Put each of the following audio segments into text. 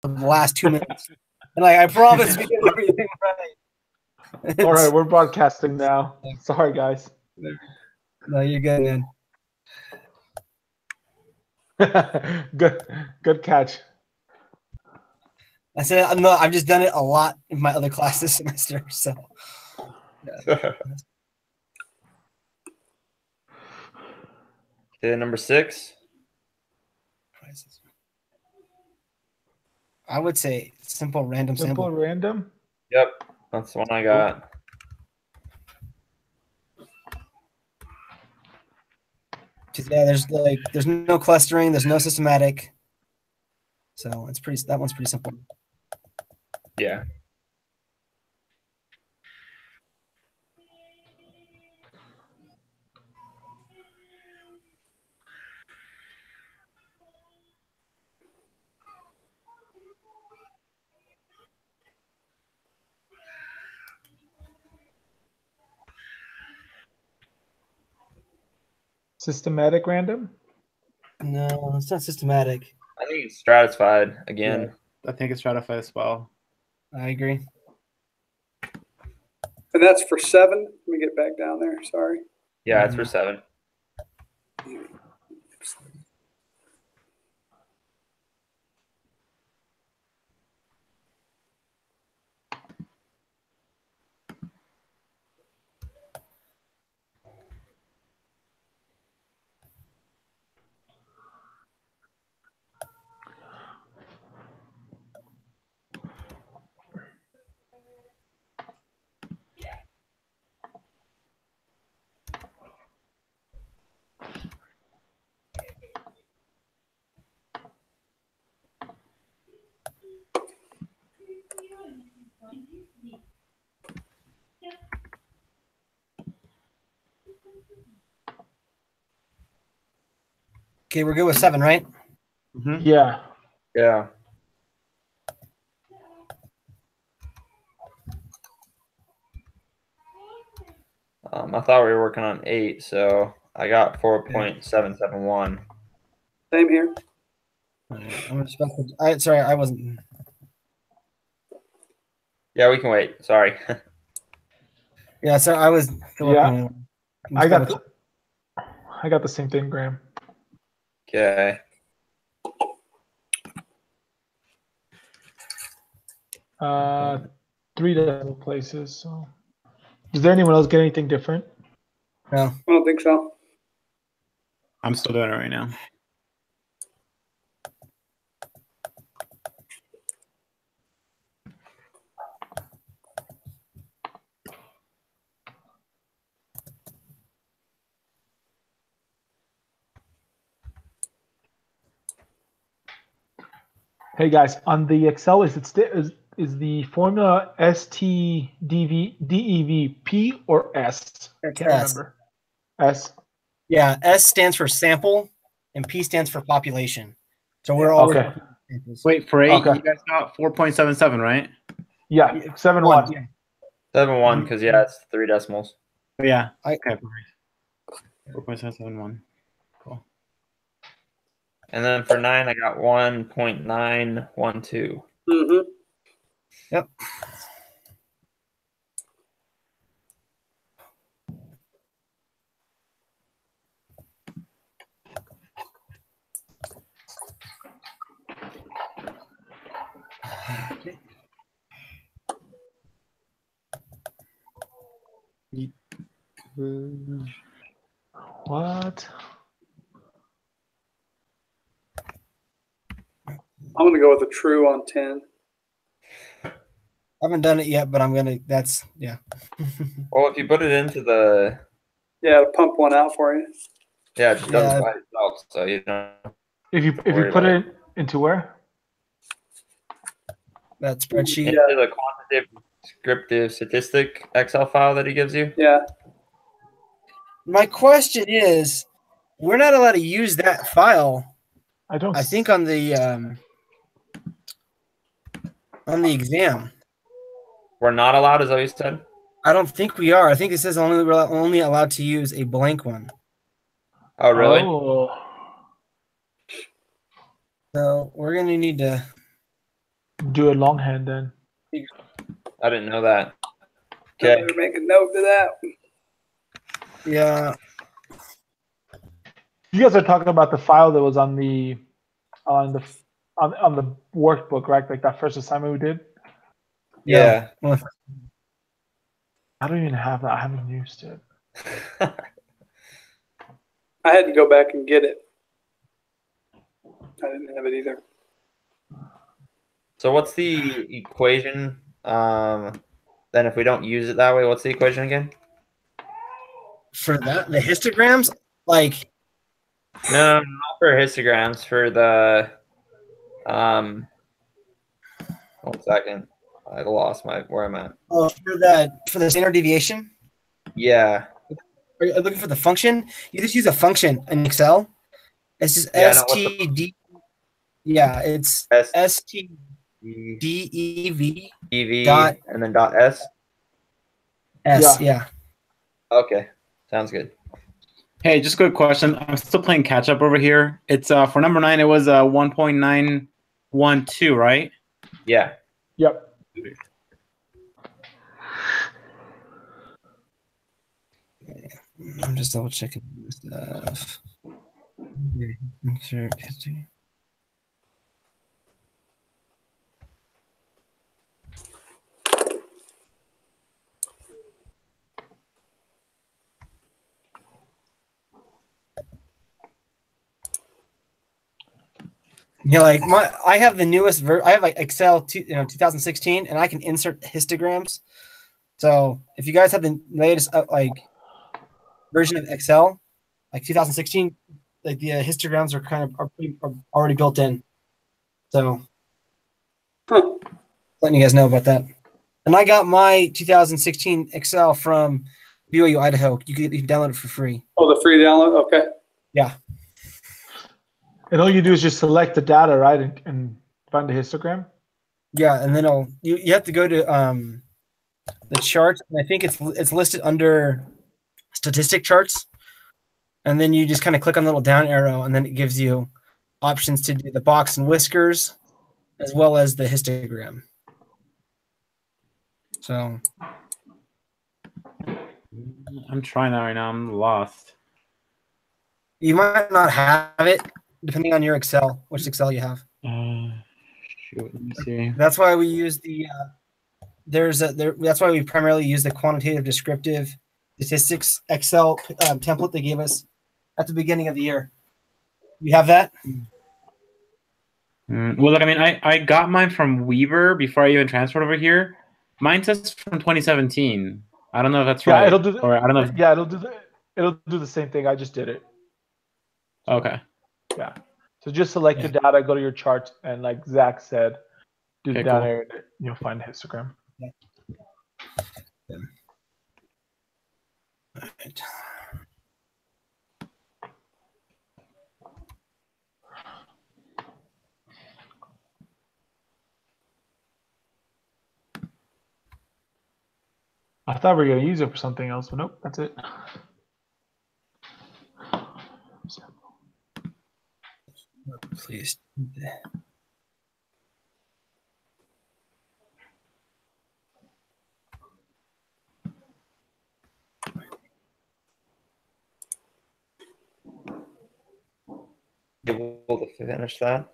the last 2 minutes. And like I promise we get everything right. All right, we're broadcasting now. Sorry, guys. No, you're good, man. Good catch. I said no. I've just done it a lot in my other class this semester. So, yeah. Okay, number 6. I would say simple random Simple sample. random. Yep, that's the one I got. Yeah, there's no clustering, there's no systematic, so that one's pretty simple. Yeah. Systematic random. No, it's not systematic. I think it's stratified again. Yeah, I think it's stratified as well. I agree. And that's for 7. Let me get back down there. Sorry. Yeah, it's for 7. Okay, we're good with 7, right? Mm-hmm. Yeah. Yeah. I thought we were working on 8, so I got 4.771. Same here. Sorry, I wasn't. Yeah, we can wait. Sorry. Yeah, so I was. Yeah. I got the same thing, Graham. Okay. Three decimal places. So, does anyone else get anything different? No. I don't think so. I'm still doing it right now. Hey guys, on the Excel, is the formula STDEVP or S? I can't remember. S. Yeah, S stands for sample, and P stands for population. So we're always okay. Wait, for 8, okay. you guys got 4.77, right? Yeah, 7.1. Yeah. 7.1 because yeah, it's 3 decimals. Oh, yeah. Okay. 4.771. Cool. And then for 9, I got 1.912. Mm-hmm. Yep. What? I'm going to go with a true on 10. I haven't done it yet, but I'm going to. That's, yeah. Well, if you put it into the. Yeah, it'll pump one out for you. Yeah, it just does it by itself. So you don't. If you put it into where? That spreadsheet. Into the quantitative descriptive statistic Excel file that he gives you. Yeah. My question is, we're not allowed to use that file. I think on the exam. We're not allowed, is that what you said? I don't think we are. I think it says we're only allowed to use a blank one. Oh, really? Oh. So we're gonna need to. do it longhand then. I didn't know that. Okay. Okay. Better make a note to that. Yeah. You guys are talking about the file that was on the workbook, right? Like that first assignment we did. Yeah. Well, I don't even have that. I haven't used it. I had to go back and get it. I didn't have it either. So what's the equation? Then if we don't use it that way, what's the equation again? for that, the histograms, like No, not for histograms. For the 1 second, I lost where I'm at. for the standard deviation. Yeah. Are you looking for the function? You just use a function in Excel. It's just Yeah, no, STD. Yeah, it's STDEV EV dot and then dot S. S. Yeah. Okay, sounds good. Hey, just a quick question. I'm still playing catch up over here. It's for number 9. It was 1.912, right? Yeah. Yep. I'm just double checking stuff. Insert history. Yeah, like I have the newest I have like Excel 2016, and I can insert histograms. So if you guys have the latest version of Excel, like 2016, like the histograms are already built in. So letting you guys know about that. And I got my 2016 Excel from BYU Idaho. You can download it for free. Oh, the free download? Okay. Yeah. And all you do is just select the data, right, and find the histogram. Yeah, and then you have to go to the charts, and I think it's listed under statistic charts, and then you just kind of click on the little down arrow, and then it gives you options to do the box and whiskers, as well as the histogram. So I'm trying that right now. I'm lost. you might not have it, depending on your Excel, which Excel you have. Shoot, let me see. That's why we use the that's why we primarily use the quantitative descriptive statistics Excel template they gave us at the beginning of the year. You have that? Well, look, I mean, I got mine from Weaver before I even transferred over here. Mine says from 2017. I don't know if that's right. Yeah, it'll do. Or I don't know. Yeah, it'll do the same thing. I just did it. Okay. Yeah. So just select your data, go to your charts, and like Zach said, do the down arrow, and you'll find the histogram. Yeah. All right. I thought we were gonna use it for something else, but nope, that's it. Please. Able to finish that?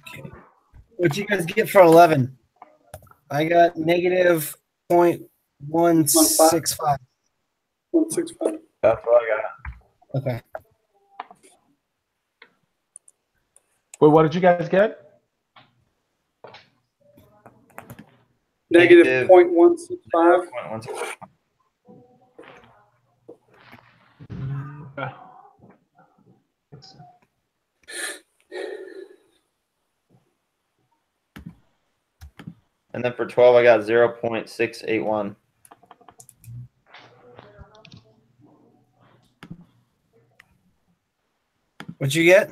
Okay. What'd you guys get for 11? I got negative 0.165. 165. That's what I got. Okay. Wait, what did you guys get? Negative 0.165. 0.165. Okay. And then for 12, I got 0.681. What'd you get?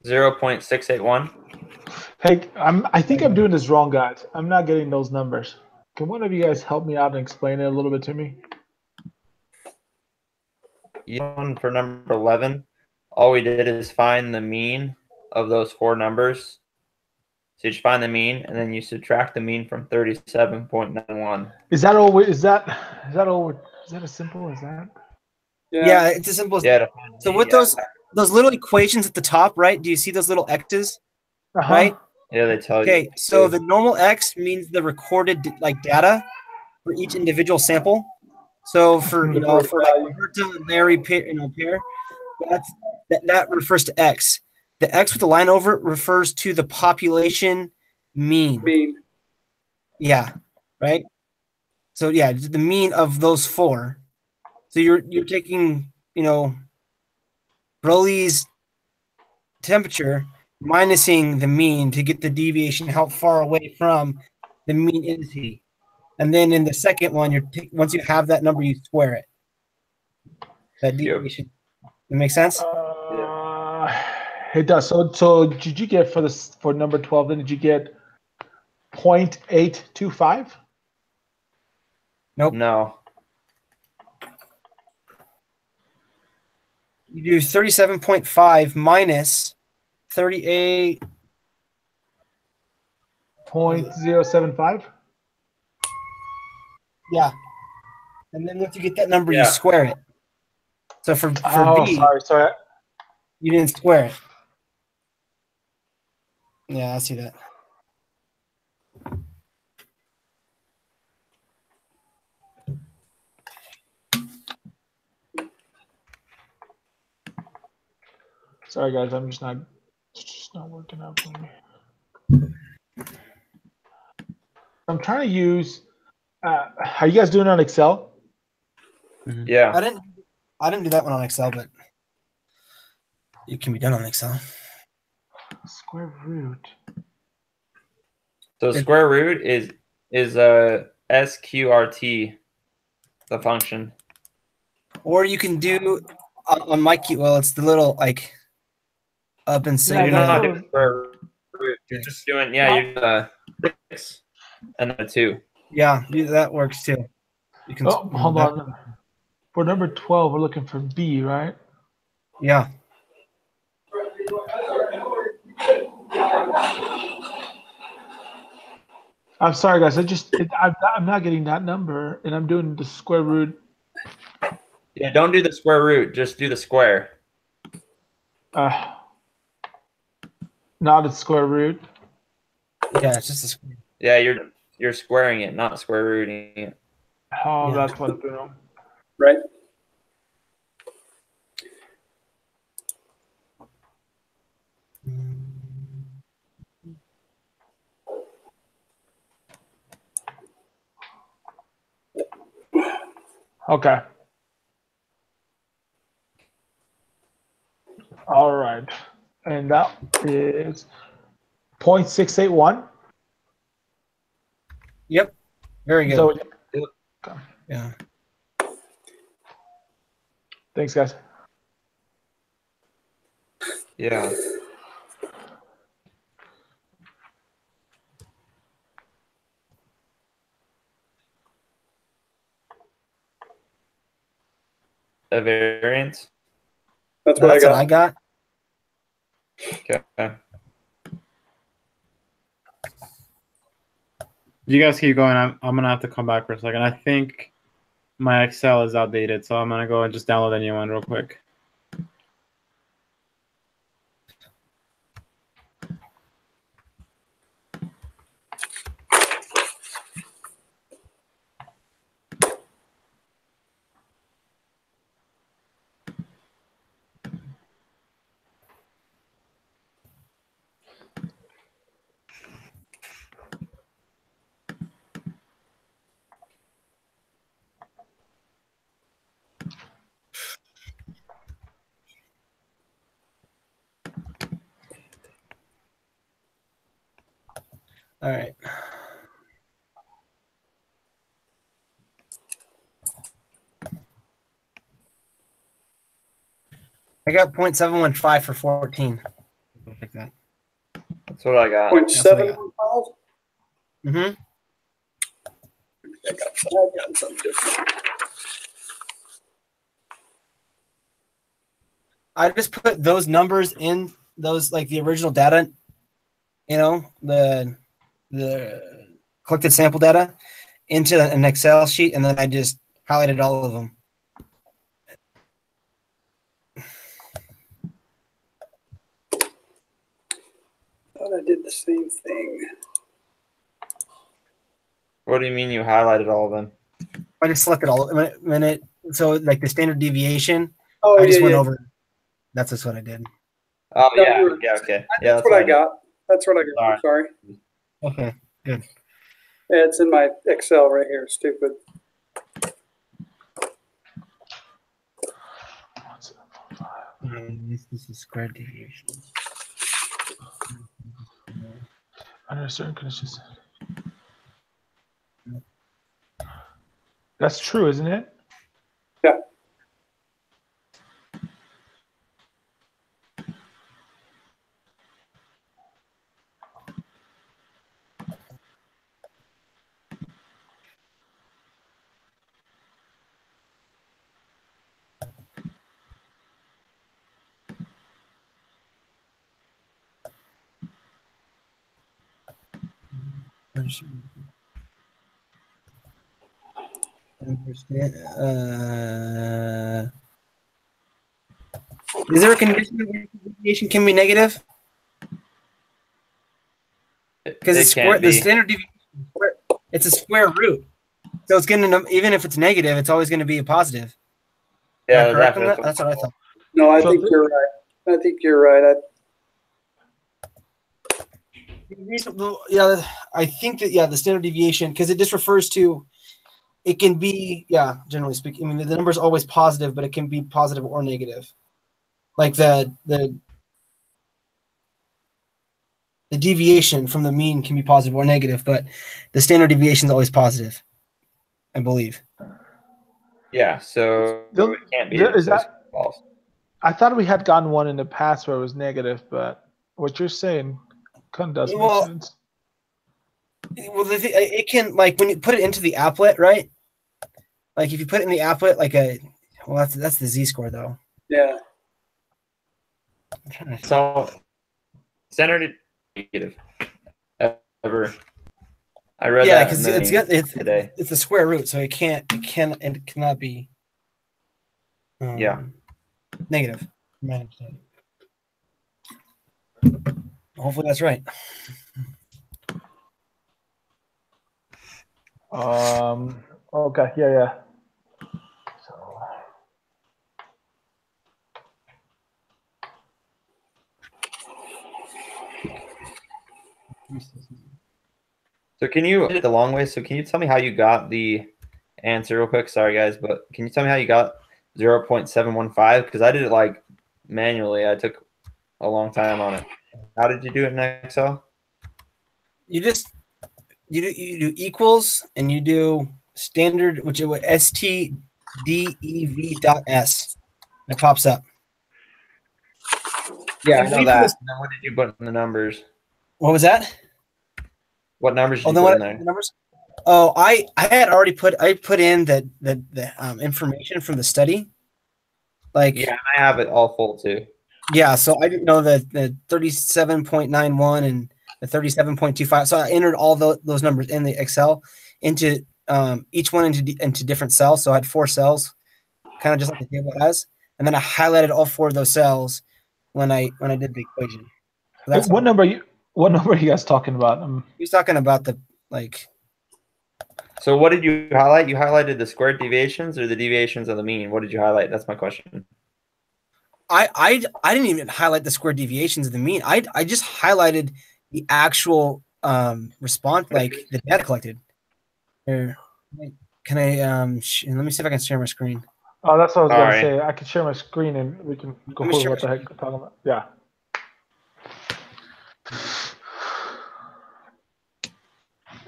0.681. Hey, I think I'm doing this wrong, guys. I'm not getting those numbers. Can one of you guys help me out and explain it a little bit to me? Even for number 11, all we did is find the mean of those four numbers. So you just find the mean, and then you subtract the mean from 37.91. Is that all? Is that as simple as that? Yeah, it's as simple as Yeah. so. With those little equations at the top, right? Do you see those little X's? Uh-huh. Right. Yeah, they tell you. Okay, so the normal X means the recorded data for each individual sample. So for for like Roberto and Larry pair, that refers to X. The X with the line over it refers to the population mean. Yeah, right. So yeah, the mean of those four. So you're taking Broglie's temperature minusing the mean to get the deviation, how far away from the mean is he. And then in the second one, once you have that number, you square it. That deviation. That makes sense? It does. So did you get for number 12? Then did you get 0.825? Nope. No. You do 37.5 minus 38. 0.075? Yeah. And then once you get that number, you square it. So for B, sorry. You didn't square it. Yeah, I see that. Sorry, guys. I'm just not working out for me. I'm trying to use. Are you guys doing it on Excel? Yeah. I didn't do that one on Excel, but it can be done on Excel. Square root. So square root is SQRT, the function. Or you can do on MyQL, it's the little up and So you're not doing doing square root. You're just doing you're 6 and then 2. Yeah, that works too. You can. Hold on. For number 12, we're looking for B, right? Yeah. I'm sorry, guys. I'm not getting that number, and I'm doing the square root. Yeah, don't do the square root. Just do the square. Not a square root. Yeah, it's just a square. Yeah, you're squaring it, not square rooting it. Oh, Yeah. that's what I'm doing. Right. Okay. All right. And that is 0.681. Yep. Very good. So, yeah. Thanks, guys. Yeah. A variance. That's what I got. Okay. You guys keep going. I'm gonna have to come back for a second. I think my Excel is outdated, so I'm gonna go and just download a new one real quick. All right. I got 0.715 for 14. Like that. That's what I got. 0.715. Mm-hmm. I got something different. I just put those numbers in those like the original data, the collected sample data into an Excel sheet, and then I just highlighted all of them. Thought I did the same thing. What do you mean you highlighted all of them? I just selected all of them. So like the standard deviation, Oh, I just yeah, went yeah. over. That's just what I did. Oh No, yeah, you're- yeah, okay. Yeah, That's what I did. got. That's what I got. I'm sorry. Okay, good. Yeah, it's in my Excel right here. Stupid. This is square deviation. Under certain conditions. That's true, isn't it? Yeah. Is there a condition that the deviation can be negative? Because it's square. The standard deviation, it's a square root, so it's going to, even if it's negative, it's always going to be a positive. Yeah, Am I correct on that? definitely. That's what I thought. No, I So think th- you're right. I think you're right. Yeah, I think that the standard deviation, because it just refers to, it can be, generally speaking. I mean, the number is always positive, but it can be positive or negative. Like the deviation from the mean can be positive or negative, but the standard deviation is always positive, I believe. Yeah, so Still- it can't be. is so that- it's false? I thought we had gotten one in the past where it was negative, but what you're saying kind of does Well, make sense. Well, it can, like, when you put it into the applet, right? Like if you put it in the applet, that's the z-score though. Yeah. So standard negative. Ever. I read Yeah, that because today. it's a square root, so it cannot be. Yeah. Negative. Hopefully that's right. Okay, yeah. So So can you the long way? So can you tell me how you got the answer real quick? Sorry guys, but can you tell me how you got 0.715? Because I did it like manually. I took a long time on it. How did you do it in Excel? You do equals and you do standard, which is what stdev.s. It pops up. Yeah, I And know we that. just- Then what did you put in the numbers? What was that? What numbers did you then put what in there? the numbers? Oh, I had already put in the information from the study. Like Yeah, I have it all full too. yeah, so I didn't know the 37.91 and the 37.25. So I entered all those numbers in the Excel into each one into different cells. So I had 4 cells, kind of just like the table has, and then I highlighted all 4 of those cells when I did the equation. So that's what number are you guys talking about? He's talking about the like. So what did you highlight? You highlighted the squared deviations or the deviations of the mean? What did you highlight? That's my question. I didn't even highlight the square deviations of the mean. I just highlighted the actual response, like the data collected. Here, can I let me see if I can share my screen. Oh, that's what I was All gonna right. say. I can share my screen and we can go Let me over share what the my heck we're talking about. Yeah.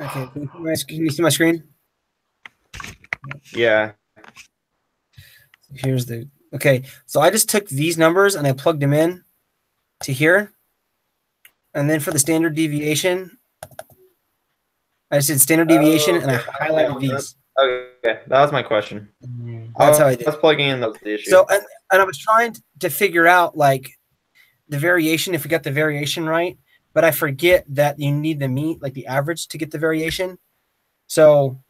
Okay, can you see my screen? Yeah. Here's the okay. So I just took these numbers and I plugged them in to here, and then for the standard deviation, I just did standard deviation and I highlighted these. Okay, that was my question. That's how I did. I was plugging in the issue. So and I was trying to figure out like the variation if we got the variation right, but I forget that you need the mean, like the average, to get the variation. So,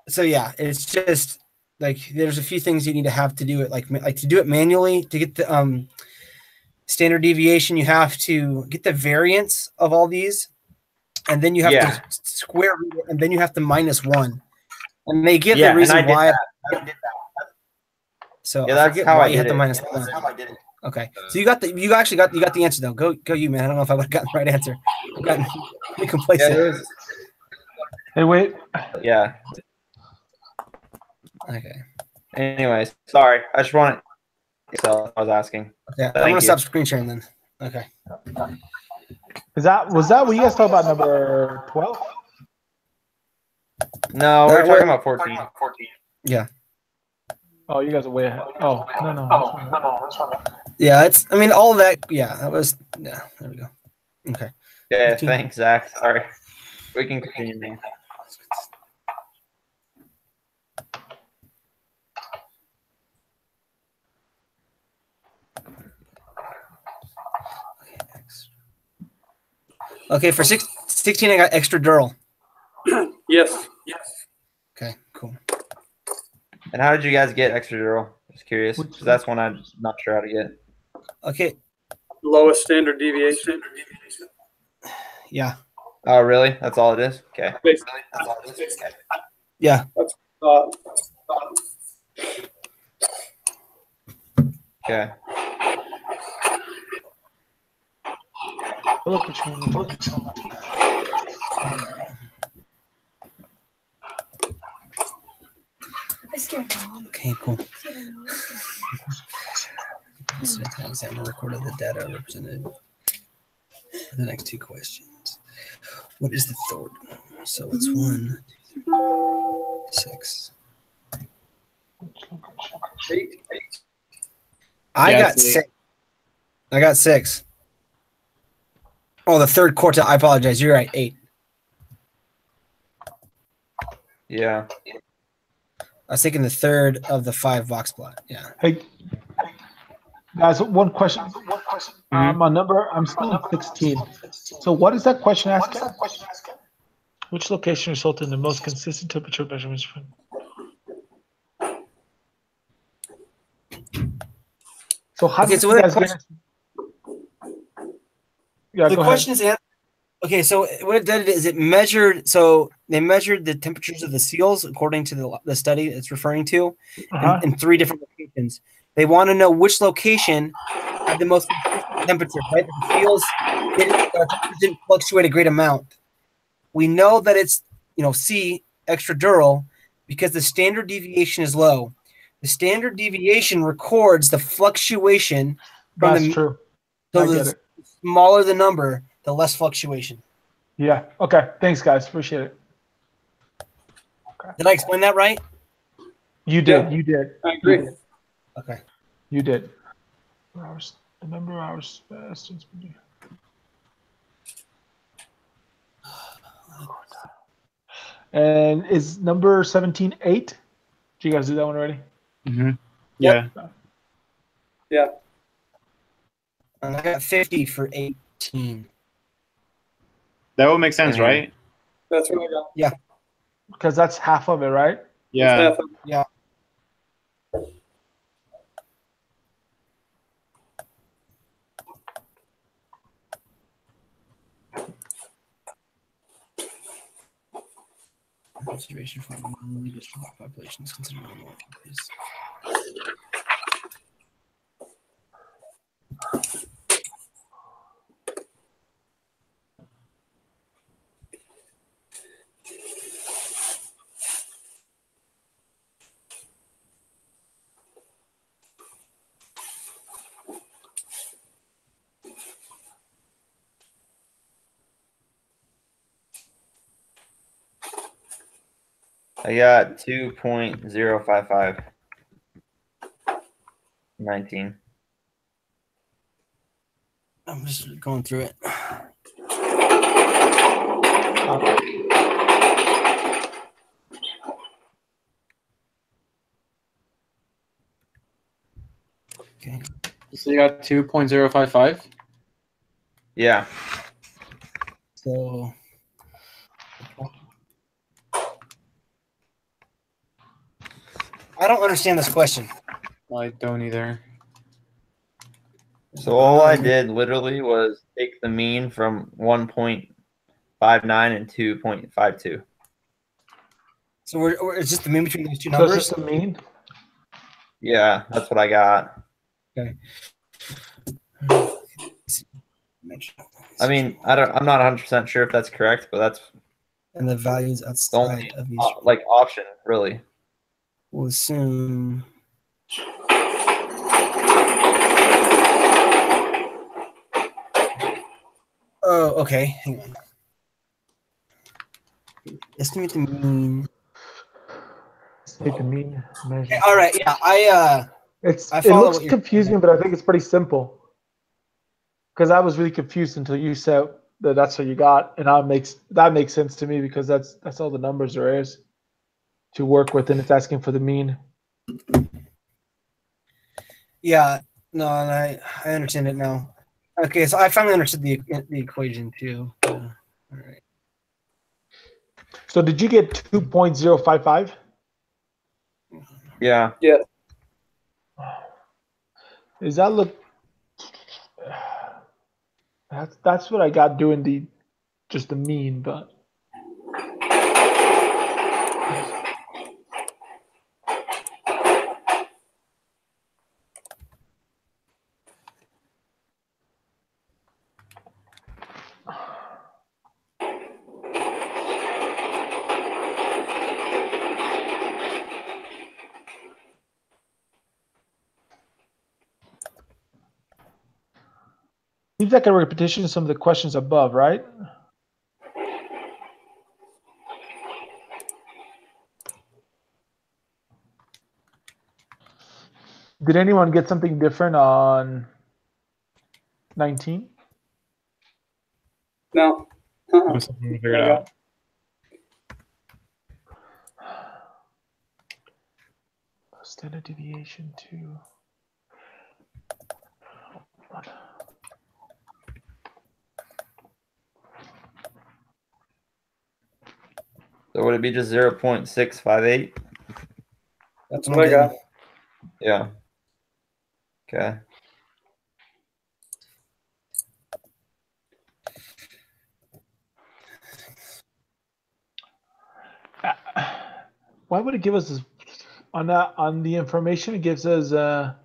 so yeah, it's just like there's a few things you need to have to do it like to do it manually to get the standard deviation. You have to get the variance of all these, and then you have to square root it, and then you have to -1. And they give the reason why. So I forget why you had the -1. Okay, so you actually got the answer though. Go you, man. I don't know if I would have gotten the right answer. I've gotten pretty complacent. Hey, wait. Yeah. Okay. Anyways, sorry. I just wanted. So I was asking. Yeah, I'm gonna stop screen sharing then. Okay. Was that what you guys talked about? Number 12? No, we're talking about 14. Yeah. Oh, you guys are way ahead. Oh, no. Yeah, it's. I mean, all of that. Yeah, that was. Yeah, there we go. Okay. Yeah, thanks, Zach. Sorry. We can continue now. Okay, for 16, I got extradural. Yes. Okay, cool. And how did you guys get extradural? Just curious. 'Cause that's one I'm not sure how to get. Okay. Lowest standard deviation. Yeah. Oh, really? That's all it is? Okay. Basically. That's all it is? Okay. Yeah. Okay. Okay, cool. Examiner recorded the data represented for the next two questions. What is the third? So it's 1, 6. I got 6. I got 6. Oh, the third quartile. I apologize. You're right. 8. Yeah. I was thinking the third of the 5 box plot. Yeah. Hey, guys, one question. My number, I'm still at 16. So what is that question asking? Which location resulted in the most consistent temperature measurements from? So how did you guys get? Yeah, the question is, okay, so what it did is it measured, so they measured the temperatures of the seals according to the study it's referring to in 3 different locations. They want to know which location had the most consistent temperature, right? The seals didn't fluctuate a great amount. We know that it's, C, extradural, because the standard deviation is low. The standard deviation records the fluctuation from That's true. So I get it. Smaller the number, the less fluctuation. Yeah. Okay. Thanks, guys. Appreciate it. Okay. Did I explain that right? You did. Yeah. You did. I agree. Okay. You did. The number of hours since. And is number 17 8? Did you guys do that one already? Mm-hmm. Yeah. Yeah. And I got 50 for 18. That would make sense, right? That's what I got. Yeah. Because that's half of it, right? Yeah. Yeah. Observation from the population is considered normal. I got 2.055. 19. I'm just going through it. Okay. So you got 2.055. Yeah. So I don't understand this question. I don't either. So all I did literally was take the mean from 1.59 and 2.52. So it's just the mean between those two So it's numbers. just a mean. Yeah, that's what I got. Okay. I mean, I'm not 100% sure if that's correct, but that's And the values the outside only of these. like option, really. We'll assume. Oh, okay. Hang on. Estimate the mean. Take the mean measure. Okay, all right. Yeah, I It follow looks what you're confusing, but I think it's pretty simple. Because I was really confused until you said that that's what you got, and that makes sense to me because that's all the numbers there is to work with, and it's asking for the mean. Yeah. No, and I understand it now. Okay, so I finally understood the equation too. All right. So did you get 2.055? Yeah. Yeah. Does that look? That's what I got doing just the mean, but seems like a repetition of some of the questions above, right? Did anyone get something different on 19? No. I'm something to figure it out. Standard deviation to. So would it be just 0.658? That's what I got. Yeah. Okay. Why would it give us this on the information? It gives us that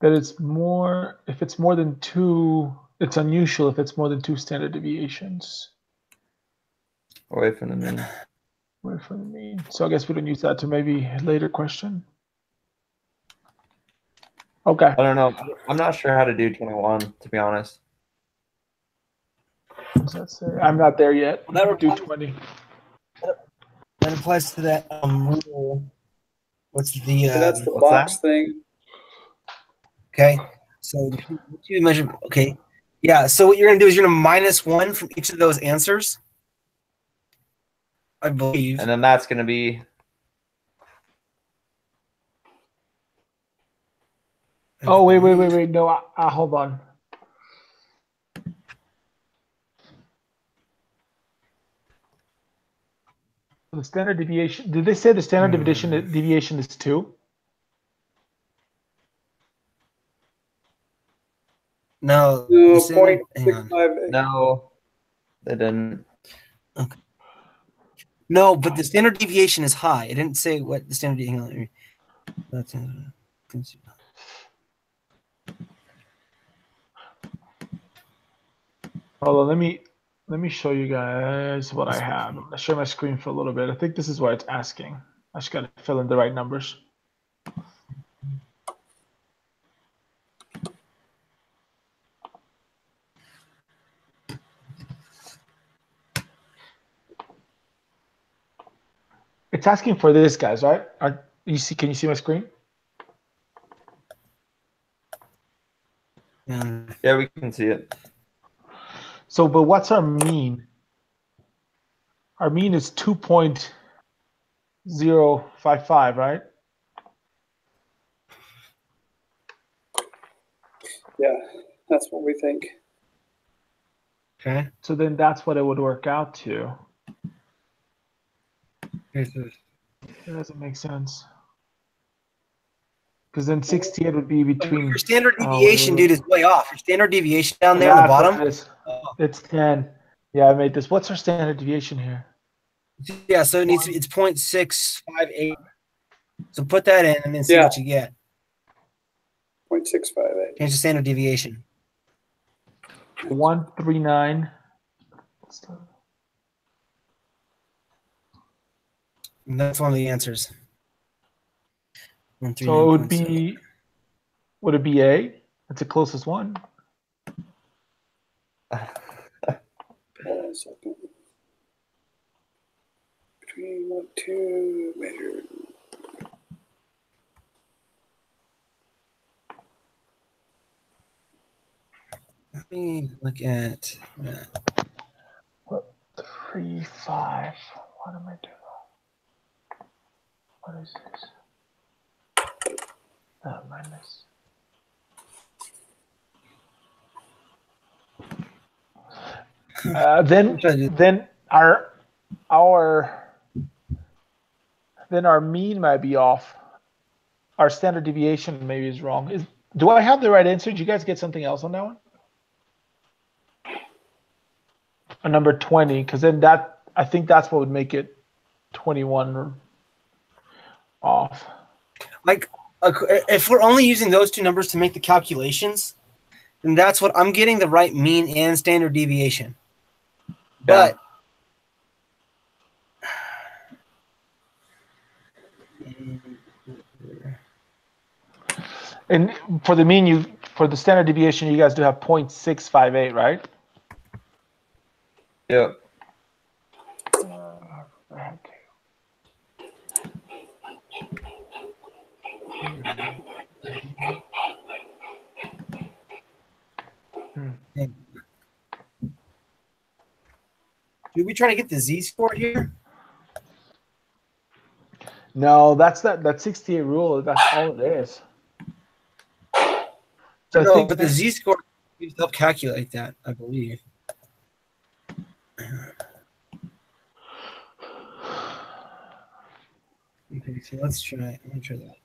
it's more if it's more than two. It's unusual if it's more than 2 standard deviations Away from the mean. away from the mean. So I guess we don't use that to maybe a later question. Okay. I don't know. I'm not sure how to do 21, to be honest. What does that say? I'm not there yet. Well, that Do 20. That applies to that rule. What's the? So that's the What's box that? thing. Okay. So the two measure. Okay. Yeah. So what you're gonna do is you're gonna -1 from each of those answers. I believe. And then that's going to be Oh wait. No, hold on. The standard deviation. Did they say the standard deviation is 2? No. No, the standard- hang on. 0.658. no. They didn't. No, but the standard deviation is high. It didn't say what the standard. Hang on. Let me- That's. Hold on. Let me show you guys what I have. I'm gonna share my screen for a little bit. I think this is what it's asking. I just gotta fill in the right numbers. It's asking for this, guys, right? You see? Can you see my screen? Yeah, we can see it. So, but what's our mean? Our mean is 2.055, right? Yeah, that's what we think. Okay. So then that's what it would work out to. It doesn't make sense. Because then 68 would be between. Your standard deviation, dude, is way off. Your standard deviation down there on the That's what bottom. it is. It's 10. Yeah, I made this. What's our standard deviation here? Yeah, so it's 0.658. So put that in and then see Yeah. what you get. 0.658. Change the standard deviation. 139. And that's one of the answers. So it would be. Would it be A? That's the closest one. Hold on a second. Between 1, 2, measure. Let me look at that. 3, 5. What am I doing? What is this? Minus. Then our mean might be off. Our standard deviation maybe is wrong. Do I have the right answer? Did you guys get something else on that one? A number 20, because then I think that's what would make it 21 off. Like, if we're only using those two numbers to make the calculations, then that's what I'm getting, the right mean and standard deviation. But and for the mean, for the standard deviation, you guys do have 0.658, right? Yep. Did we try to get the z-score here? No, that's that 68 rule. That's all it is. So No, but the z-score help calculate that, I believe. Okay, so let's try. I'm gonna try that.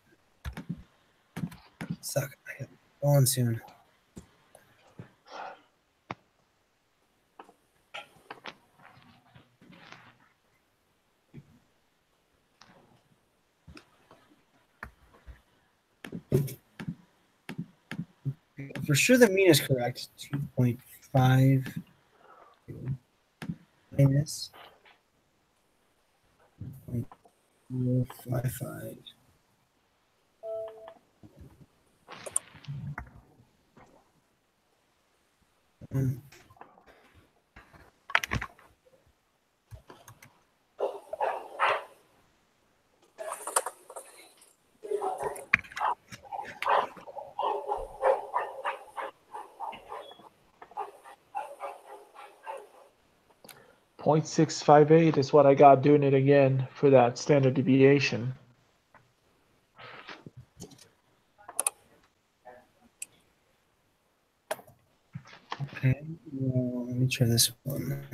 Suck. I have on soon. For sure, the mean is correct. 2.5 minus 0.455. .658 is what I got doing it again for that standard deviation. Okay, well, let me try this one.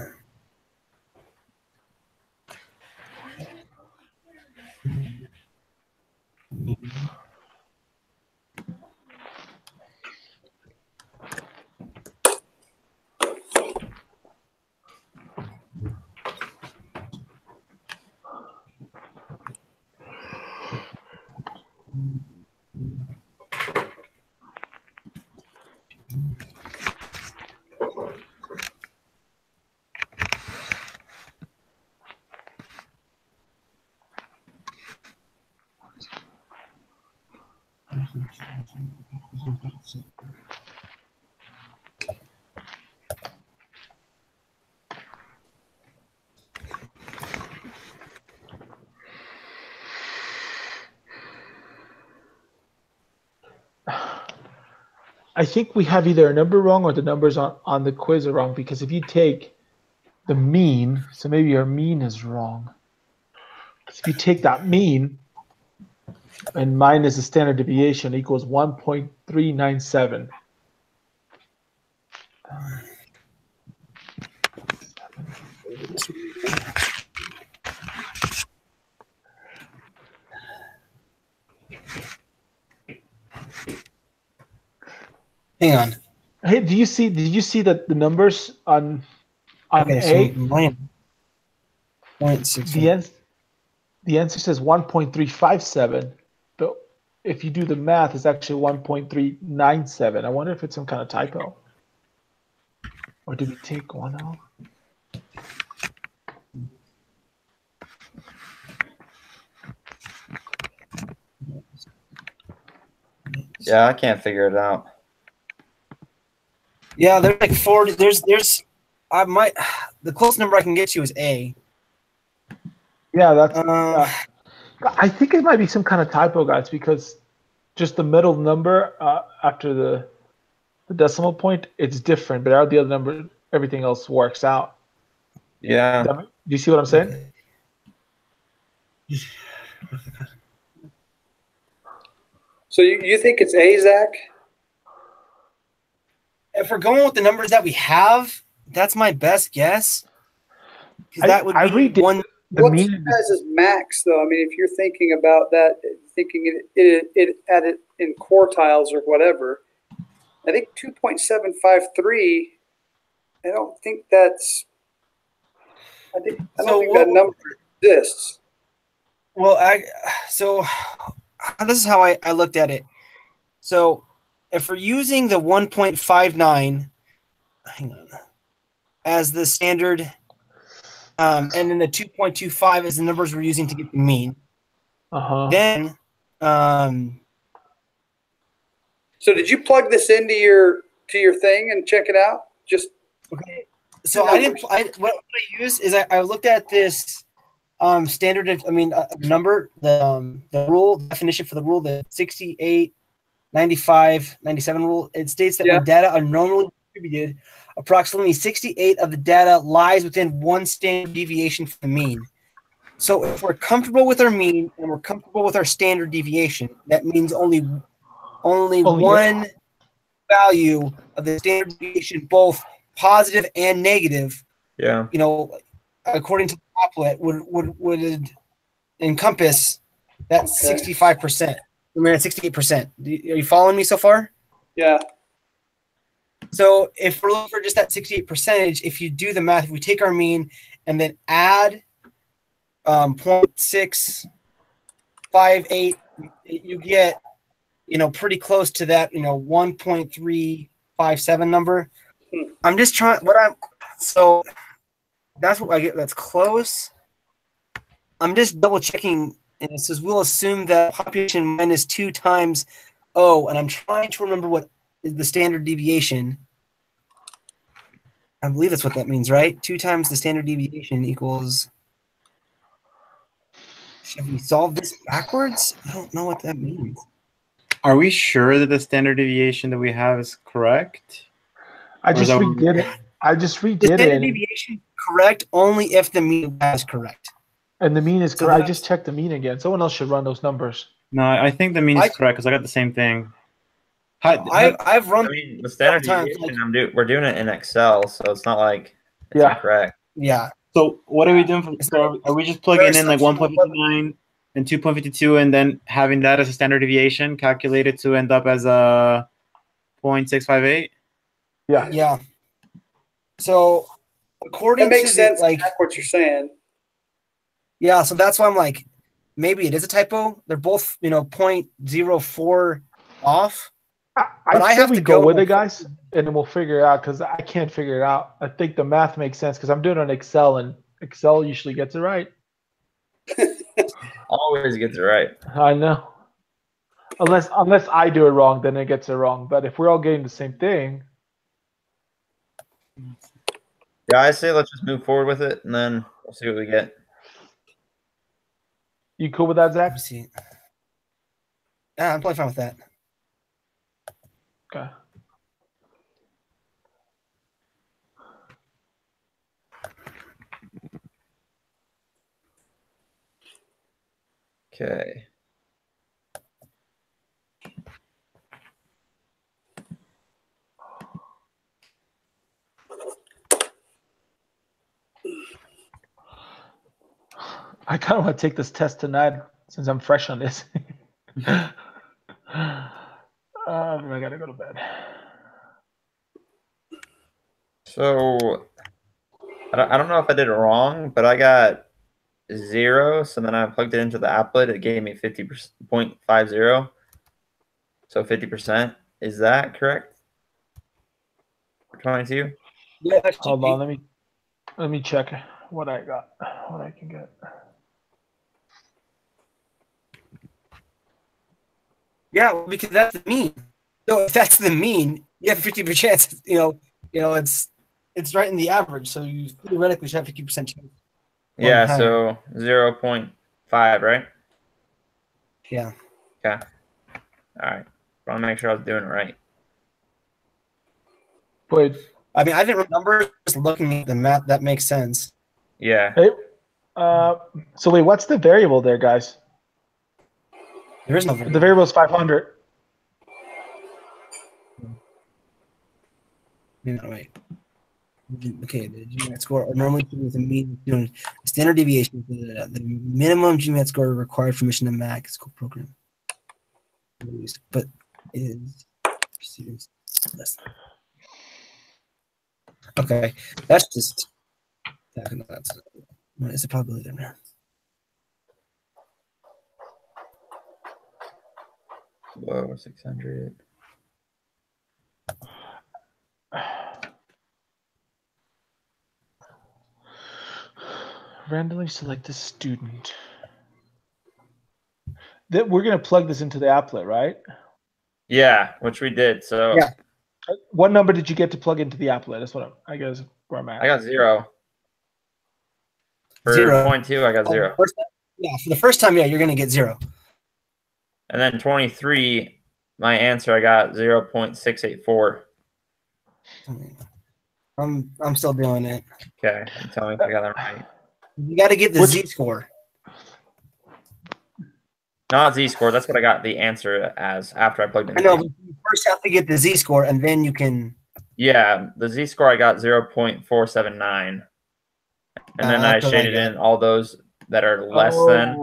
I think we have either a number wrong or the numbers on the quiz are wrong, because if you take the mean, so maybe your mean is wrong. If you take that mean and minus the standard deviation equals 1.397. Hang on. Hey, did you see that the numbers on Okay, A? so mine 0.6. The answer says 1.357, but if you do the math, it's actually 1.397. I wonder if it's some kind of typo. Or did we take one out? Yeah, I can't figure it out. Yeah, there's like 40. There's I might the closest number I can get you is A. Yeah, that's. Uh, I think it might be some kind of typo, guys, because just the middle number after the decimal point, it's different, but out the other number, everything else works out. Yeah. Do you see what I'm saying? So you think it's A, Zach? If we're going with the numbers that we have, that's my best guess. Because that would be one. What's your guys' max, though? I mean, if you're thinking about that, thinking it at it in quartiles or whatever, I think 2.753. I don't think that's. I don't think that number exists. Well, this is how I looked at it. So if we're using the 1.59, hang on, as the standard, and then the 2.25 is the numbers we're using to get the mean. Then, so did you plug this into your thing and check it out? Just okay. So what I use is I looked at this standard. Number, the rule definition for the rule, the 68, 95, 97 rule. It states that when data are normally distributed, approximately 68 of the data lies within one standard deviation from the mean. So if we're comfortable with our mean and we're comfortable with our standard deviation, that means only one value of the standard deviation, both positive and negative. Yeah. According to the applet, would encompass that 65%. We're at 68%. Are you following me so far? Yeah. So if we're looking for just that 68%, if you do the math, if we take our mean and then add 0.658, you get pretty close to that 1.357 number. I'm just trying so that's what I get. That's close. I'm just double checking, and it says we'll assume that population minus 2 times O, and I'm trying to remember what is the standard deviation. I believe that's what that means, right? 2 times the standard deviation equals. Should we solve this backwards? I don't know what that means. Are we sure that the standard deviation that we have is correct? I just redid it. The standard deviation correct only if the mean is correct. And the mean is correct. I just checked the mean again. Someone else should run those numbers. No, I think the mean is correct because I got the same thing. I've run. The standard deviation. We're doing it in Excel, so it's not like it's incorrect. Yeah. So what are we doing? Are we just plugging in like 1.59 and 2.52, and then having that as a standard deviation calculated to end up as a 0.658? Yeah. Yeah. So according that makes to sense, like what you're saying. Yeah, so that's why I'm like, maybe it is a typo. They're both 0.04 off. I have to go with it, guys, and then we'll figure it out because I can't figure it out. I think the math makes sense because I'm doing it on Excel, and Excel usually gets it right. Always gets it right. I know. Unless I do it wrong, then it gets it wrong. But if we're all getting the same thing. Yeah, I say let's just move forward with it, and then we'll see what we get. You cool with that, Zach? Let's see. Yeah, I'm totally fine with that. Okay. Okay. I kind of want to take this test tonight since I'm fresh on this. I gotta go to bed. So I don't know if I did it wrong, but I got 0. So then I plugged it into the applet. It gave me 50.50. So 50%. Is that correct? For 22? Yeah, that should Hold be. on, let me check what I got, what I can get. Yeah, well, because that's the mean. So if that's the mean, you have 50% chance. It's right in the average. So you theoretically should have 50% chance. Yeah, higher. so 0.5, right? Yeah. Okay. All right. I want to make sure I was doing it right. Wait, I mean, I didn't remember just looking at the map. That makes sense. Yeah. hey, so wait, what's the variable there, guys? There is no The variable. variable is 500. No, wait. Okay, the GMAT score are normally with a mean standard deviation. The minimum GMAT score required for mission to MAC school program, but is less. Okay, that's just what is the probability there? Whoa, 600. Randomly select a student. That we're gonna plug this into the applet, right? Yeah, which we did. So Yeah. What number did you get to plug into the applet? That's what I guess where I'm at. I got 0. For 0. 22, I got 0. Yeah, for the first time, yeah, you're gonna get 0. And then 23, my answer, I got 0.684. I'm still doing it. Okay. Tell me if I got that right. You got to get the Z score. Not Z-score. That's what I got the answer as after I plugged in. I know, but you first have to get the Z score, and then you can. Yeah, the Z-score I got 0.479. And then I that's what I shaded got. in all those that are less than.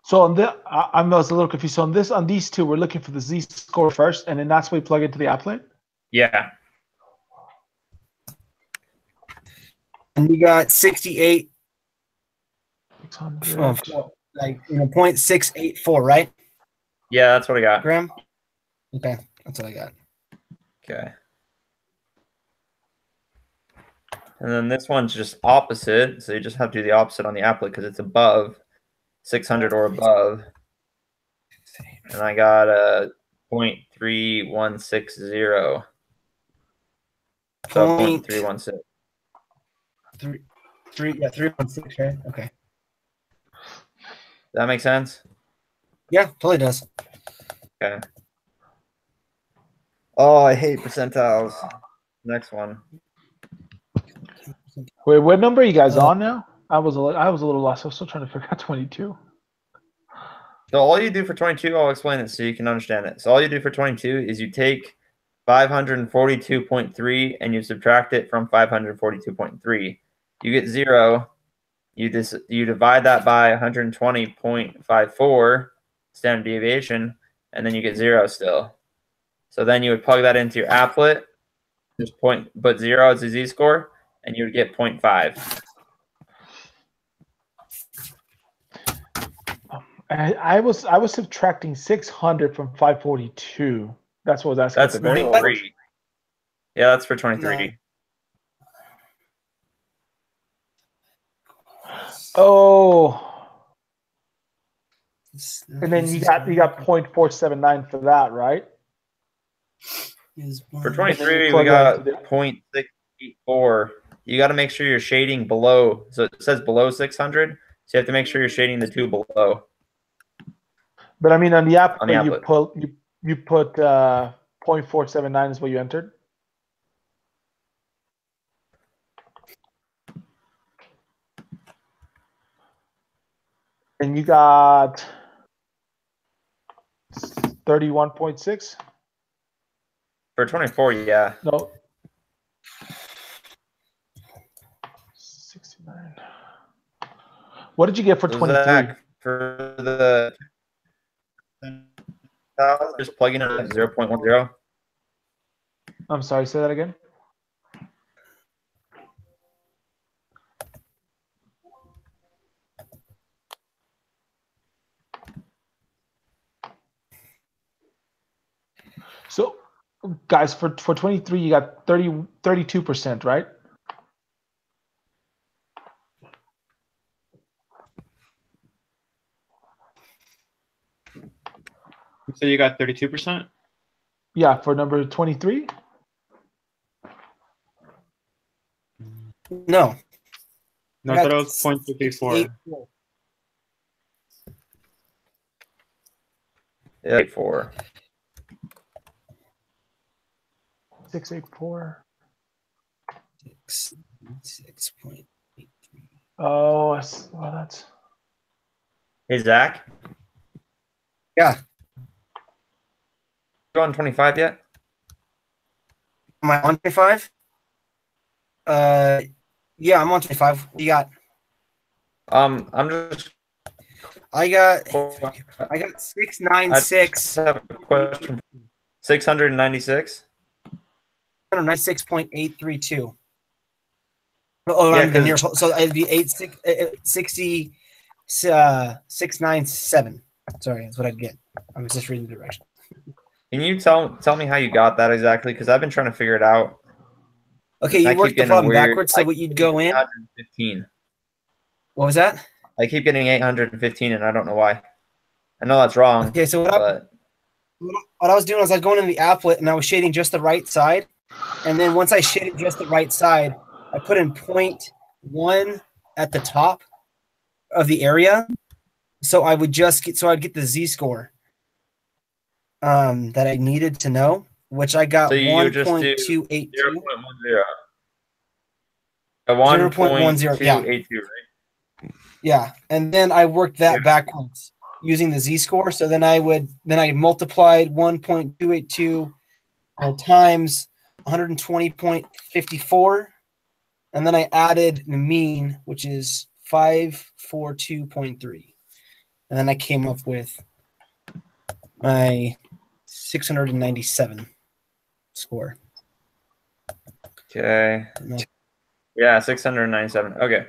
So on the, I was a little confused. So on these two, we're looking for the Z score first, and then that's where we plug into the applet. Yeah. And you got 68. 600. Like 0.684, right? Yeah, that's what I got. Graham? Okay, that's what I got. Okay. And then this one's just opposite. So you just have to do the opposite on the applet because it's above 600 or above. And I got a 0.3160. So 0.316. 316, right? Okay. Does that make sense? Yeah, totally does. Okay. Oh, I hate percentiles. Next one. Wait, what number are you guys on now? I was a little lost. I was still trying to figure out 22. So all you do for 22, I'll explain it so you can understand it. So all you do for 22 is you take 542.3 and you subtract it from 542.3. You get 0. You divide that by 120.54 standard deviation, and then you get 0 still. So then you would plug that into your applet, just put 0 as a Z-score, and you would get 0.5. I was subtracting 600 from 542. That's what I was asking. That's 23. Yeah, that's for 23. Oh. And then you got 0.479 for that, right? For 23, we got 0.684. You got to make sure you're shading below. So it says below 600. So you have to make sure you're shading the two below. But I mean, on the app, On the applet. you put 0.479 is what you entered. And you got 31.6. For 24, yeah. No. 69. What did you get for So 23? Zach, for the just plugging in at 0.10. I'm sorry, say that again. So, guys, for 23, you got 32%, right? So you got 32%? Yeah, for number 23. No. No, I I got thought it was 0.54. 684. Yeah, 4. 684. 6.83. Oh, well, that's. Hey, Zach. Yeah. You on 25 yet? Am I on 25? Yeah, I'm on 25. What you got? I'm just. I got I 696. have a question. 696. 96.832. Oh, Yeah, I'm the 'cause- nearest. So it'd be 60, 697. Sorry, that's what I'd get. I was just reading the direction. Can you tell me how you got that exactly? Because I've been trying to figure it out. Okay, I you keep worked the getting problem weird. backwards. So what you'd go in. 815. What was that? I keep getting 815, and I don't know why. I know that's wrong. Okay, so but what I was doing was I was going in the applet and I was shading just the right side, and then once I shaded just the right side, I put in 0.1 at the top of the area, so I would just get I'd get the Z-score that I needed to know, which I got so you just do 1.282. 0.10. 0.10, yeah. 1.282, right? Yeah, and then I worked that backwards using the Z-score. So then I multiplied 1.282 times 120.54, and then I added the mean, which is 542.3, and then I came up with my 697 score. Okay. Yeah, 697. Okay.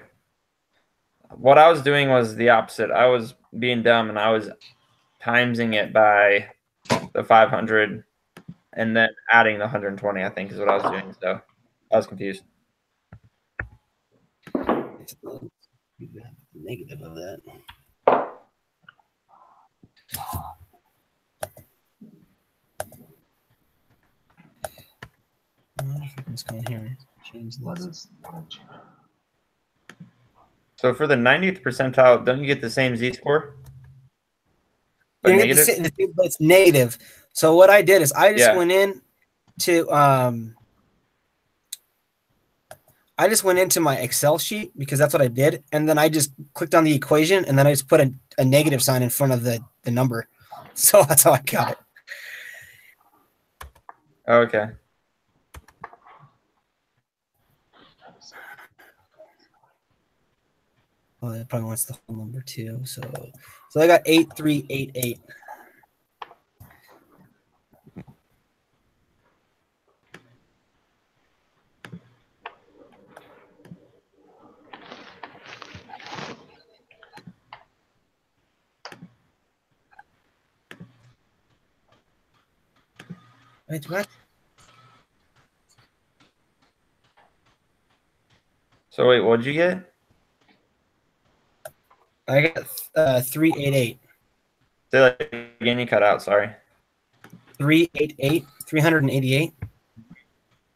What I was doing was the opposite. I was being dumb and I was timesing it by the 500 and then adding the 120, I think is what I was doing. So I was confused. Negative of that. What's going here? Change this. So for the 90th percentile, don't you get the same Z-score? But You don't get negative? but it's negative. So what I did is I just Yeah. went in to I just went into my Excel sheet because that's what I did, and then I just clicked on the equation, and then I just put a negative sign in front of the number. So that's how I got it. Okay. Well, it probably wants the whole number too. So I got 8388. Wait, what? So wait, what'd you get? I got 388. Say that again, you cut out, sorry. 388. 388.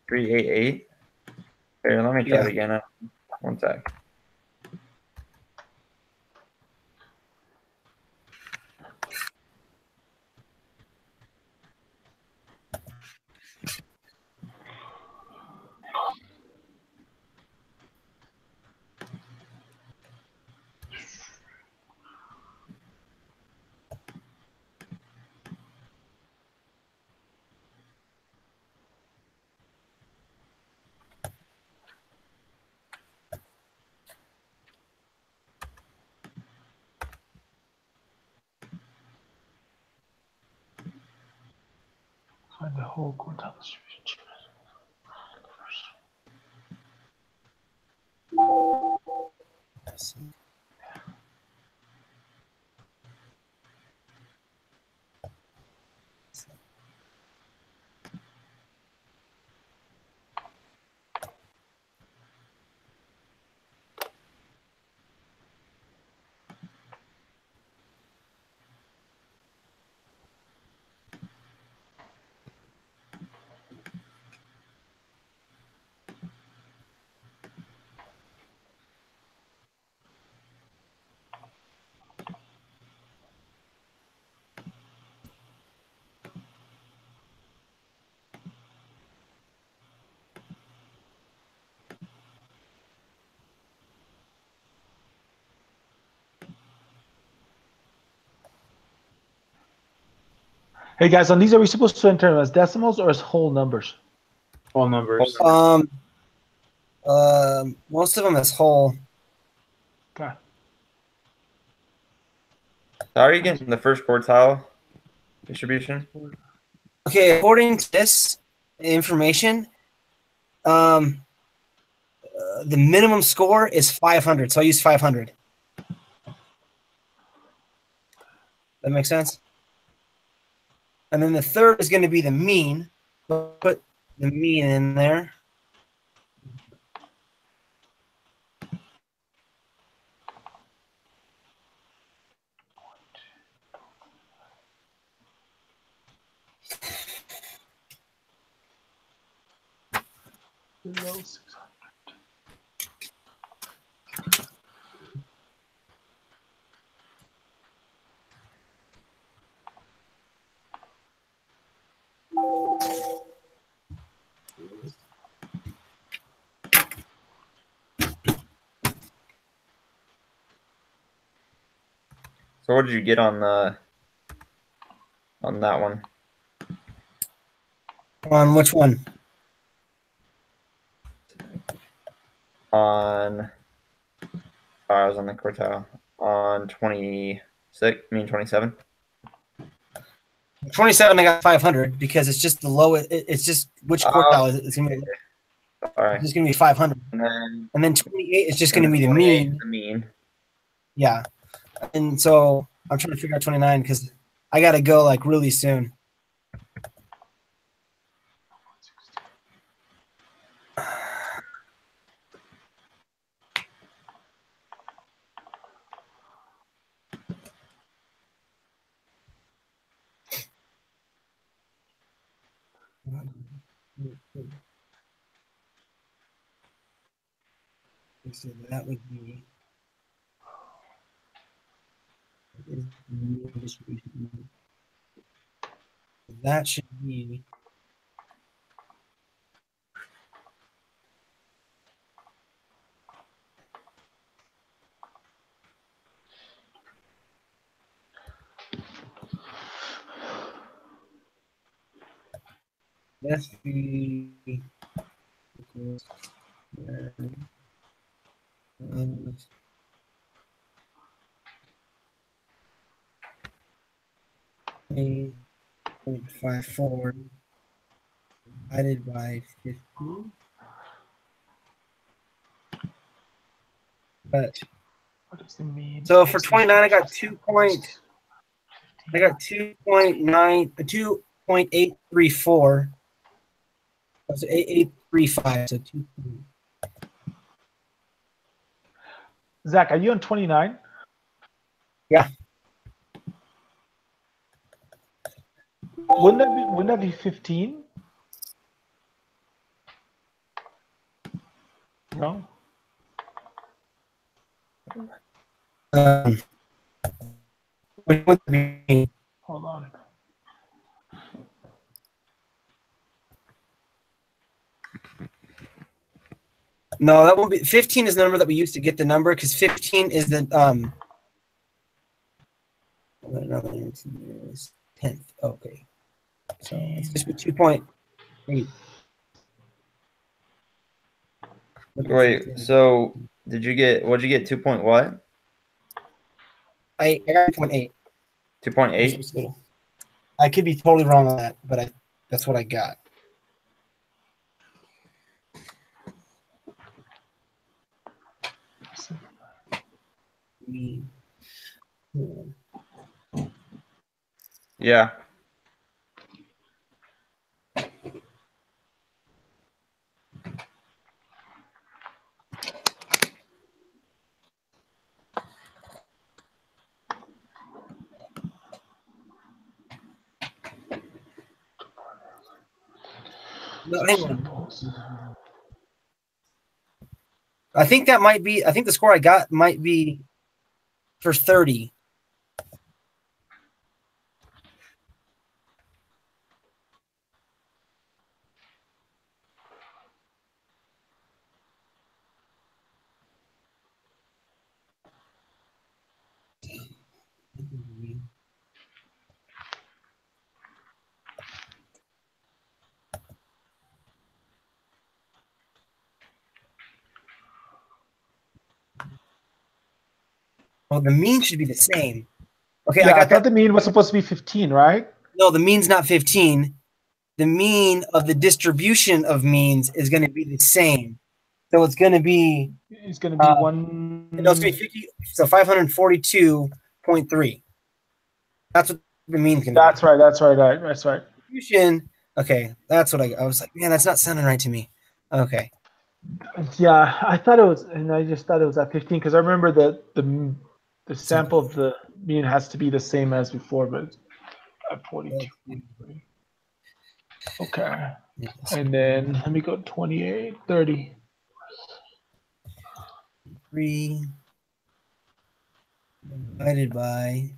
388. Here, let me try Yeah. it again. One sec. Find the whole quartile distribution. Hey guys, on these, are we supposed to enter them as decimals or as whole numbers? All numbers. Most of them is whole. Okay. How are you getting the first quartile distribution? Okay, according to this information, the minimum score is 500, so I use 500. That makes sense? And then the third is going to be the mean. Put the mean in there. Below 600. So what did you get on that one? On which one? I was on the quartile on 26. I mean 27. 27, I got 500 because it's just the lowest. It's just which quartile is it? It's going to be. All right. It's just going to be 500. And And then 28 is just going to be the mean. The mean. Yeah. And so I'm trying to figure out 29 because I got to go like really soon. So that would be that should be that's the .54 divided by 15. But What does the mean? so for 29, I got 2.834. That's 8835. So 2. Zach, are you on 29? Yeah. Wouldn't that be 15? No. Which would be Hold on. no, that won't be 15 is the number that we use to get the number because 15 is the 10th. Okay. So it's just be 2.8. Wait, so what'd you get 2 point what? I got 2.8. 2.8? I could be totally wrong on that, but That's what I got. Yeah. No, hang on. I think that might be. I think the score I got might be for 30. Well, the mean should be the same. Okay, Yeah, I I got thought that. the mean was supposed to be 15, right? No, the mean's not 15. The mean of the distribution of means is going to be the same. So it's going to be It's going to be one. no, it's going to be 50. So 542.3. That's what the mean's going to be. That's right. That's right. That's right. Distribution. Okay, that's what I was like. Man, that's not sounding right to me. Okay. Yeah, I thought it was, and I just thought it was at 15 because I remember that the sample of the mean has to be the same as before, but it's at 42. Okay. And then let me go 28, 30. 3 divided by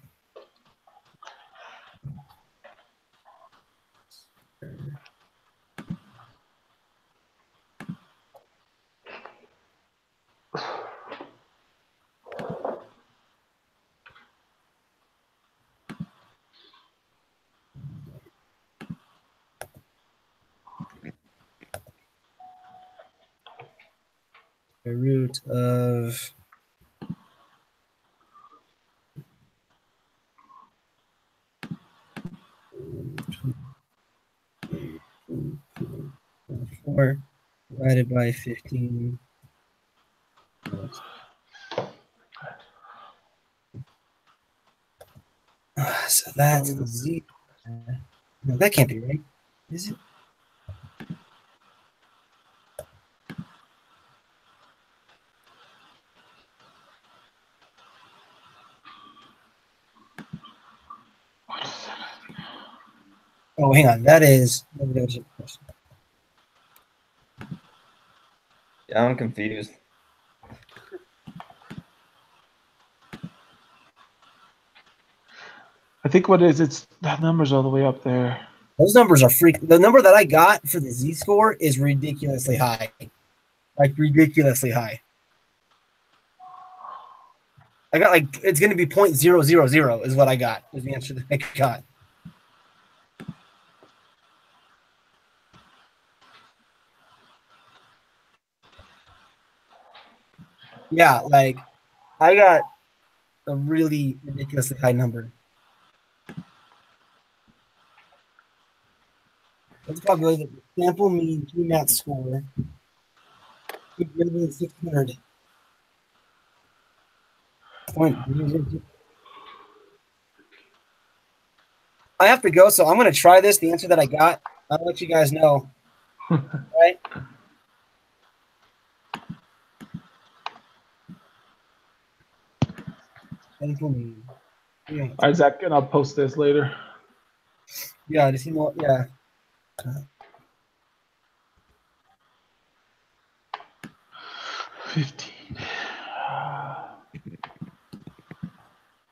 the root of 4 divided by 15. So that's z. No, that can't be right. Is it? Oh, hang on. That is. Yeah, I'm confused. I think what it is, it's that number's all the way up there. Those numbers are freak. The number that I got for the Z score is ridiculously high. Like ridiculously high. I got like it's going to be 0.000 is what I got. Is the answer that I got. Yeah, like I got a really ridiculously high number. Let's calculate the sample mean GMAT score. Greater than 600. I have to go, so I'm going to try this. The answer that I got, I'll let you guys know. Right? Sample mean. Yeah. All right, Zach, and I'll post this later. Yeah, just more. Yeah.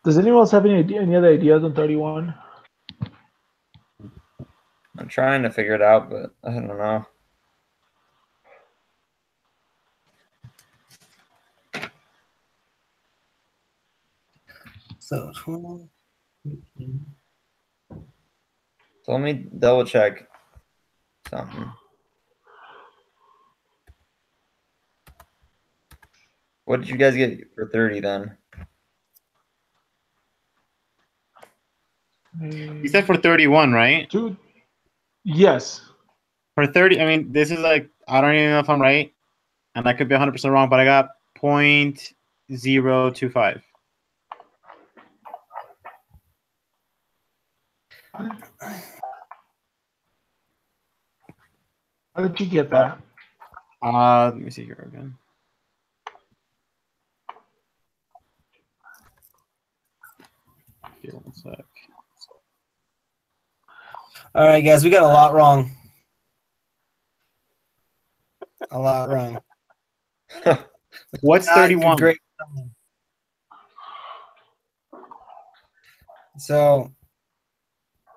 Does anyone else have any other ideas on 31? I'm trying to figure it out, but I don't know. So 12. 15. So let me double check something. What did you guys get for 30 then? You said for 31, right? Two. Yes. For 30, I mean, this is like, I don't even know if I'm right, and I could be 100% wrong, but I got 0.025. How did you get that? Let me see here again. Here, 1 sec. All right, guys, we got a lot wrong. A lot wrong. What's Not 31? great. So,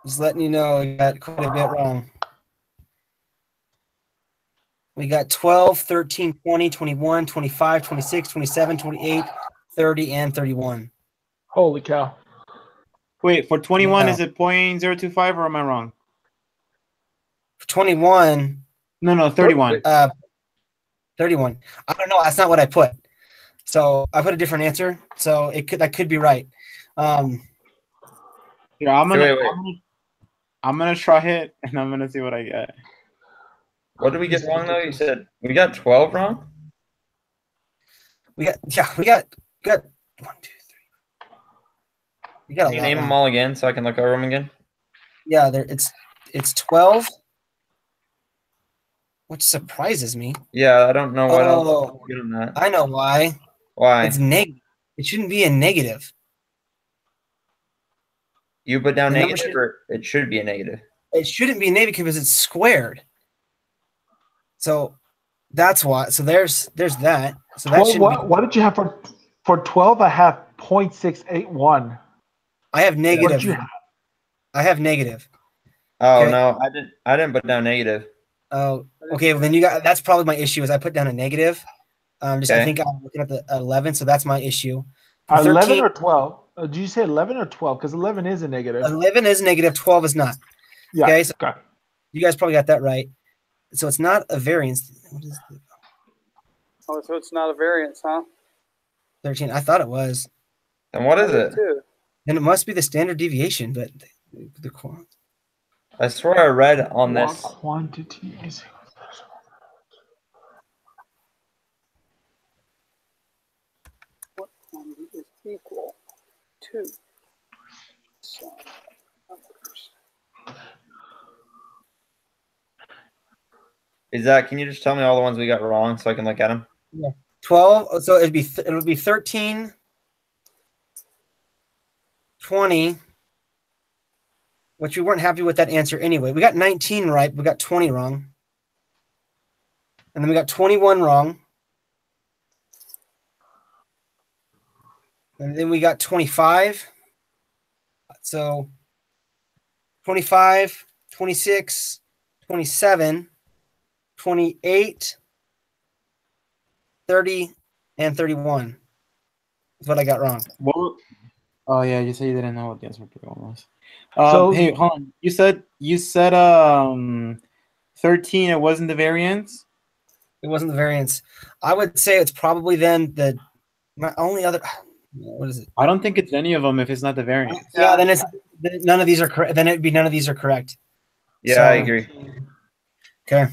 just letting you know, we got quite a bit wrong. We got 12, 13, 20, 21, 25, 26, 27, 28, 30, and 31. Holy cow. Wait, for 21, No. is it 0.025 or am I wrong? For 21, No, 31. 31. I don't know. That's not what I put. So I put a different answer. So that could be right. Here, I'm gonna, Wait. I'm gonna try it and I'm gonna see what I get. What did we get wrong though? You said we got 12 wrong. We got 1, 2, 3. We got Can a you lot name wrong. them all again so I can look over them again? Yeah, it's 12, which surprises me. Yeah, I don't know what else Oh, to get on that. I know why. Why? It's negative. It shouldn't be a negative. You put down The number negative, or it should be a negative. It shouldn't be negative because it's squared. So that's why. So there's that. So that 12, should be. what did you have for 12? I have 0.681. I have What negative. did you have? I have negative. Oh Okay. no, I didn't put down negative. Oh, okay. Well, then that's probably my issue. Is I put down a negative. I Okay. think I'm looking at the 11, so that's my issue. For 11 13, or 12? Did you say 11 or 12? Because 11 is a negative. 11 is negative, 12 is not. Yeah. Okay, so Okay. you guys probably got that right. So it's not a variance. What is the Oh, so it's not a variance, huh? 13? I thought it was. And what is I did it? too. Then it must be the standard deviation, but the I swear I read on this. Quantity is What quantity is equal to some numbers? Is that? Can you just tell me all the ones we got wrong so I can look at them? 12. So it'll be 13, 20, which we weren't happy with that answer anyway. We got 19 right, we got 20 wrong. And then we got 21 wrong. And then we got 25. So 25, 26, 27, 28, 30, and 31 is what I got wrong. What? Oh yeah, you said you didn't know what the answer to one was. So- Hey, hold on. You said 13. It wasn't the variance. It wasn't the variance. I would say it's probably then my only other. What is it? I don't think it's any of them if it's not the variance. Yeah, then none of these are correct. Then it'd be none of these are correct. Yeah, So- I agree. Okay.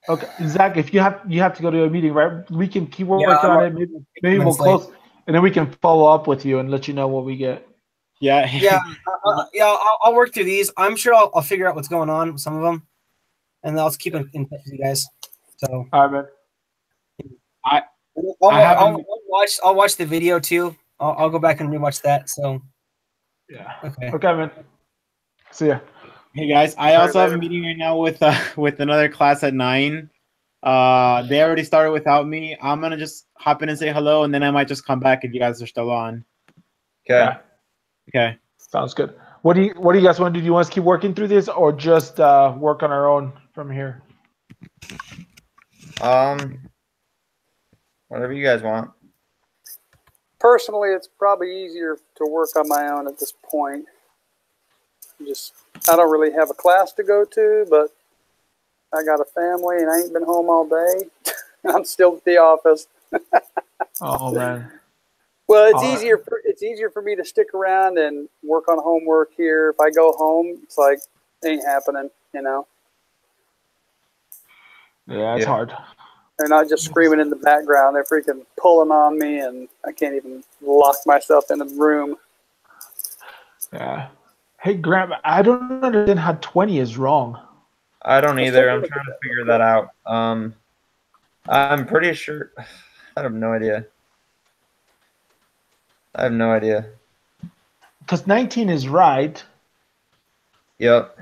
okay. Zach, if you have to go to a meeting, right? We can keep working I'm on it. Maybe we'll minutes late. close, and then we can follow up with you and let you know what we get. Yeah. Yeah, I'll work through these. I'm sure I'll figure out what's going on with some of them, and I'll keep in touch with you guys. So All right, man. I'll watch the video too. I'll go back and rewatch that. So Yeah. okay. Okay, man. See ya. Hey guys, I also have a meeting right now with another class at 9. They already started without me. I'm gonna just hop in and say hello, and then I might just come back if you guys are still on. Okay. Yeah. Okay. Sounds good. What do you guys want to do? Do you want us to keep working through this, or just work on our own from here? Whatever you guys want. Personally, it's probably easier to work on my own at this point. I don't really have a class to go to, but I got a family and I ain't been home all day. I'm still at the office. Oh man. Well, it's All right. easier. It's easier for me to stick around and work on homework here. If I go home, it's like ain't happening. You know, Yeah, it's Yeah. hard. they're not just screaming in the background; they're freaking pulling on me, and I can't even lock myself in a room. Yeah. Hey, Graham, I don't understand how 20 is wrong. I don't Let's either. take a I'm look trying at to that figure real that out. I'm pretty sure. I have no idea. I have no idea. Because 19 is right. Yep.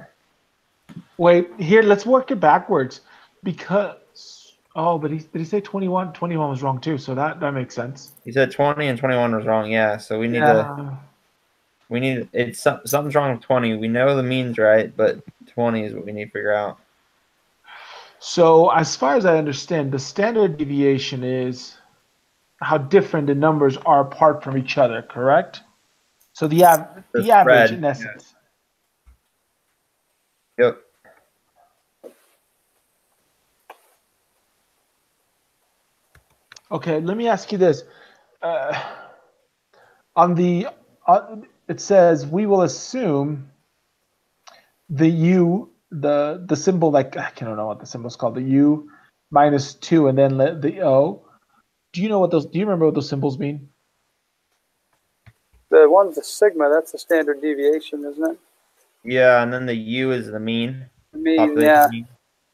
Wait, here, let's work it backwards. Because, oh, but did he say 21? 21 was wrong too, so that makes sense. You said 20 and 21 was wrong. Yeah. So we need to. We need it's something's wrong with 20. We know the mean's right, but 20 is what we need to figure out. So, as far as I understand, the standard deviation is how different the numbers are apart from each other, correct? So the The average, spread. in essence. Yep. Okay, let me ask you this. On the it says we will assume the u the symbol, like I don't know what the symbol's called, the u minus 2 and then the o. Do you remember what those symbols mean? The one's the sigma. That's the standard deviation, isn't it? Yeah, and then the U is the mean. I mean, Population yeah, mean.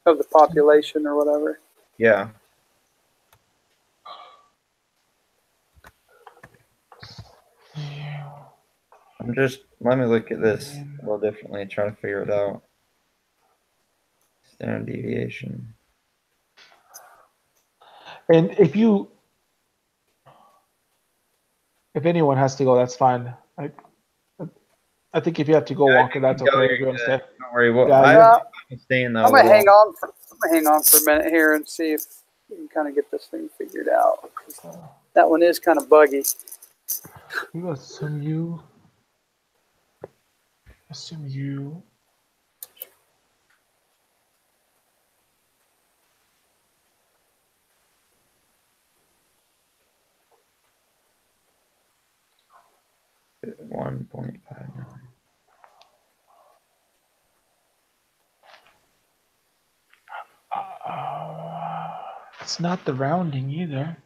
of the population or whatever. Yeah. Let me look at this a little differently and try to figure it out. Standard deviation. And if anyone has to go, that's fine. I think if you have to go, Walker, that's okay. If you want to stay. Don't worry. Well, Yeah, I'm staying though. I'm gonna hang on for a minute here and see if we can kind of get this thing figured out. That one is kind of buggy. We will assume you. Assume you. $1.59. It's not the rounding either.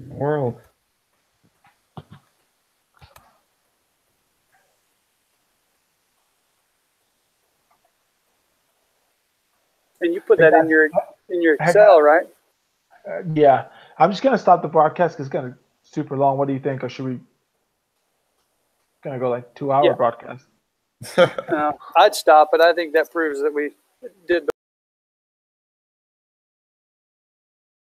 World. And you put that in your Excel, right? Yeah, I'm just gonna stop the broadcast because it's gonna super long. What do you think, or should we gonna go like 2-hour Yeah. broadcast? I'd stop, but I think that proves that we did